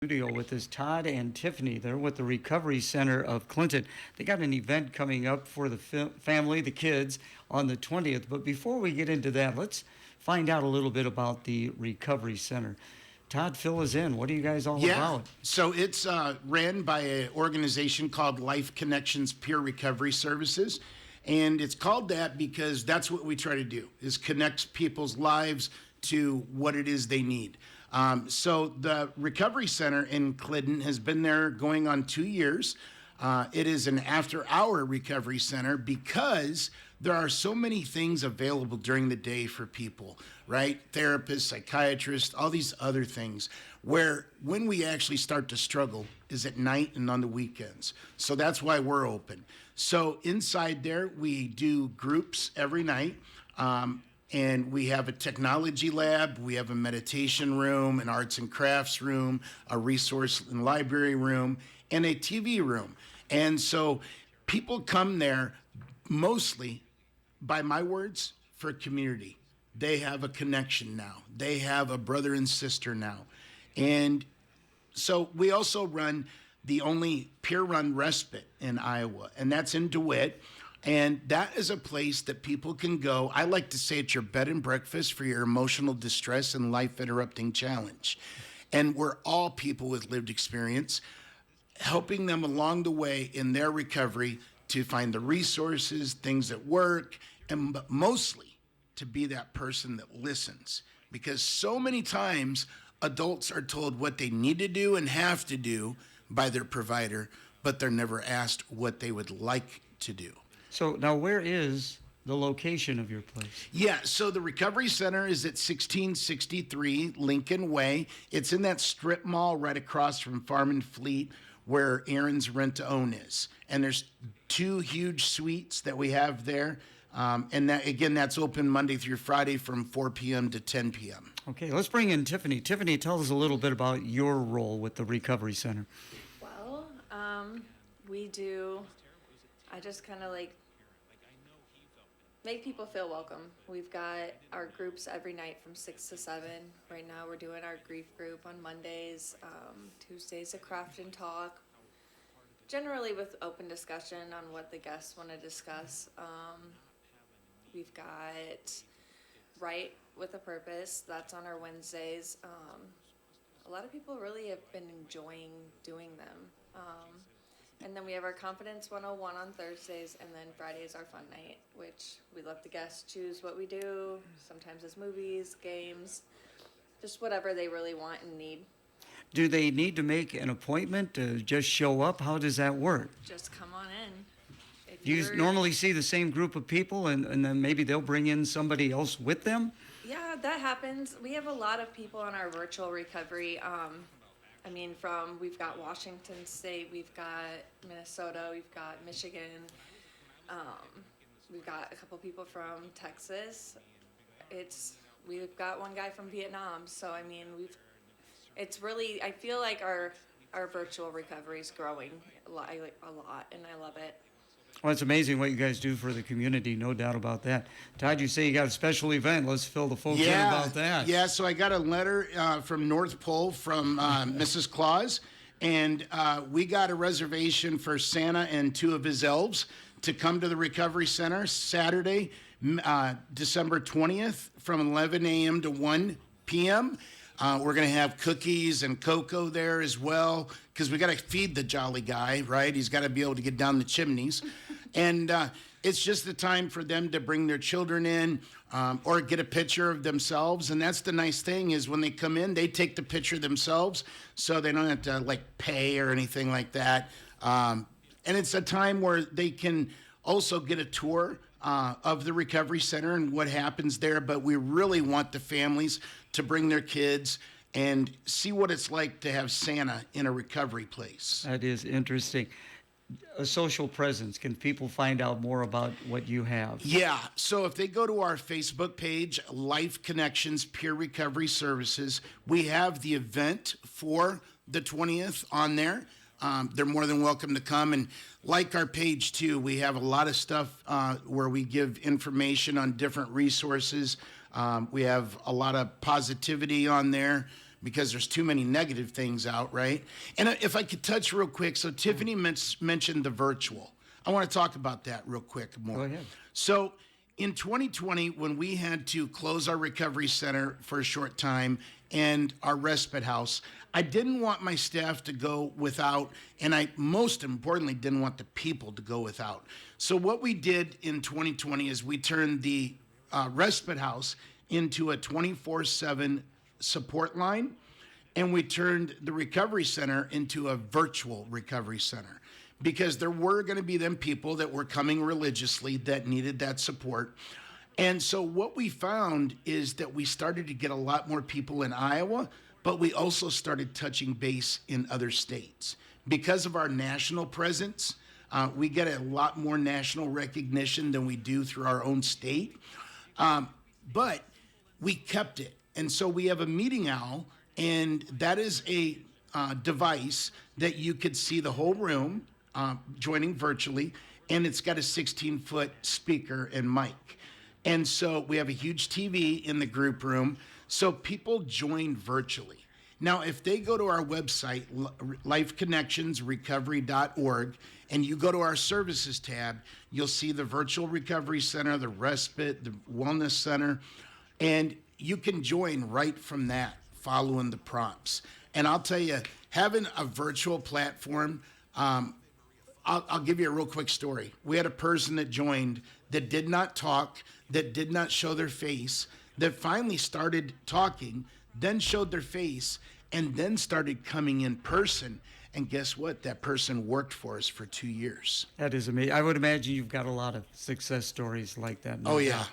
studio with us, Todd and Tiffany. They're with the Recovery Center of Clinton. They got an event coming up for the family, the kids, on the 20th. But before we get into that, let's find out a little bit about the Recovery Center. Todd, fill us in. What are you guys all about? So it's ran by an organization called Life Connections Peer Recovery Services. And it's called that because that's what we try to do, is connect people's lives to what it is they need. So the Recovery Center in Clinton has been there going on 2 years. It is an after-hour recovery center because there are so many things available during the day for people, right? Therapists, psychiatrists, all these other things, where when we actually start to struggle is at night and on the weekends. So that's why we're open. So inside there, we do groups every night. And we have a technology lab, we have a meditation room, an arts and crafts room, a resource and library room, and a TV room. And so people come there mostly, by my words, for community. They have a connection now. They have a brother and sister now. And so we also run the only peer-run respite in Iowa, and that's in DeWitt. And that is a place that people can go. I like to say it's your bed and breakfast for your emotional distress and life-interrupting challenge. And we're all people with lived experience, helping them along the way in their recovery to find the resources, things that work, and mostly to be that person that listens. Because so many times adults are told what they need to do and have to do by their provider, but they're never asked what they would like to do. So now where is the location of your place? Yeah, so the Recovery Center is at 1663 Lincoln Way. It's in that strip mall right across from Farm and Fleet where Aaron's Rent to Own is. And there's 2 huge suites that we have there. And that, again, that's open Monday through Friday from 4 p.m. to 10 p.m. Okay, let's bring in Tiffany. Tiffany, tell us a little bit about your role with the Recovery Center. Well, we do, I just kind of like make people feel welcome. We've got our groups every night from 6 to 7. Right now we're doing our grief group on Mondays, Tuesdays a craft and talk, generally with open discussion on what the guests want to discuss. We've got Right with a Purpose, that's on our Wednesdays. A lot of people really have been enjoying doing them. And then we have our Confidence 101 on Thursdays, and then Friday is our fun night, which we let the guests choose what we do. Sometimes it's movies, games, just whatever they really want and need. Do they need to make an appointment to just show up? How does that work? Just come on in. Do you normally see the same group of people and then maybe they'll bring in somebody else with them? Yeah, that happens. We have a lot of people on our virtual recovery. We've got Washington State, we've got Minnesota, we've got Michigan, we've got a couple people from Texas. We've got one guy from Vietnam. So, I feel like our virtual recovery is growing a lot, and I love it. Well, it's amazing what you guys do for the community, no doubt about that. Todd, you say you got a special event. Let's fill the folks in about that. Yeah, so I got a letter from North Pole from Mrs. Claus, and we got a reservation for Santa and 2 of his elves to come to the Recovery Center Saturday, December 20th from 11 a.m. to 1 p.m. We're going to have cookies and cocoa there as well, because we got to feed the jolly guy, right? He's got to be able to get down the chimneys. And it's just the time for them to bring their children in or get a picture of themselves. And that's the nice thing is when they come in, they take the picture themselves, so they don't have to pay or anything like that. And it's a time where they can also get a tour of the Recovery Center and what happens there. But we really want the families to bring their kids and see what it's like to have Santa in a recovery place. That is interesting. A social presence. Can people find out more about what you have? Yeah. So if they go to our Facebook page, Life Connections Peer Recovery Services, we have the event for the 20th on there. They're more than welcome to come. And like our page, too, we have a lot of stuff where we give information on different resources. We have a lot of positivity on there, because there's too many negative things out, right? And if I could touch real quick, so Tiffany mentioned the virtual. I want to talk about that real quick more. Go ahead. So in 2020, when we had to close our recovery center for a short time and our respite house, I didn't want my staff to go without, and I most importantly didn't want the people to go without. So what we did in 2020 is we turned the respite house into a 24/7 support line, and we turned the recovery center into a virtual recovery center, because there were going to be them people that were coming religiously that needed that support. And so what we found is that we started to get a lot more people in Iowa, but we also started touching base in other states. Because of our national presence, we get a lot more national recognition than we do through our own state. But we kept it. And so we have a meeting owl, and that is a device that you could see the whole room joining virtually, and it's got a 16-foot speaker and mic. And so we have a huge TV in the group room, so people join virtually. Now, if they go to our website, lifeconnectionsrecovery.org, and you go to our services tab, you'll see the virtual recovery center, the respite, the wellness center, and you can join right from that, following the prompts. And I'll tell you, having a virtual platform, I'll give you a real quick story. We had a person that joined that did not talk, that did not show their face, that finally started talking, then showed their face, and then started coming in person. And guess what? That person worked for us for 2 years. That is amazing. I would imagine you've got a lot of success stories like that. Oh, yeah.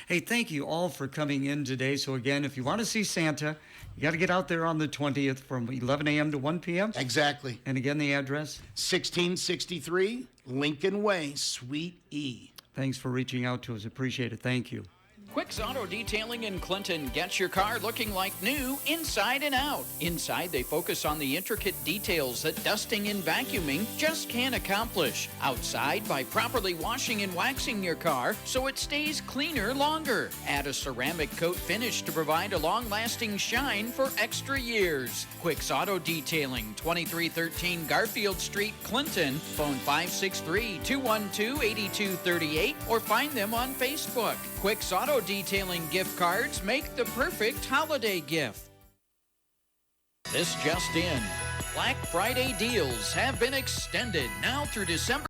Hey, thank you all for coming in today. So again, if you want to see Santa, you got to get out there on the 20th from 11 a.m. to 1 p.m. Exactly. And again, the address? 1663 Lincoln Way, Suite E. Thanks for reaching out to us. Appreciate it. Thank you. Quick's Auto Detailing in Clinton gets your car looking like new inside and out. Inside, they focus on the intricate details that dusting and vacuuming just can't accomplish. Outside, by properly washing and waxing your car so it stays cleaner longer. Add a ceramic coat finish to provide a long-lasting shine for extra years. Quick's Auto Detailing, 2313 Garfield Street, Clinton. Phone 563-212-8238 or find them on Facebook. Quick's Auto Detailing gift cards make the perfect holiday gift. This just in. Black Friday deals have been extended now through December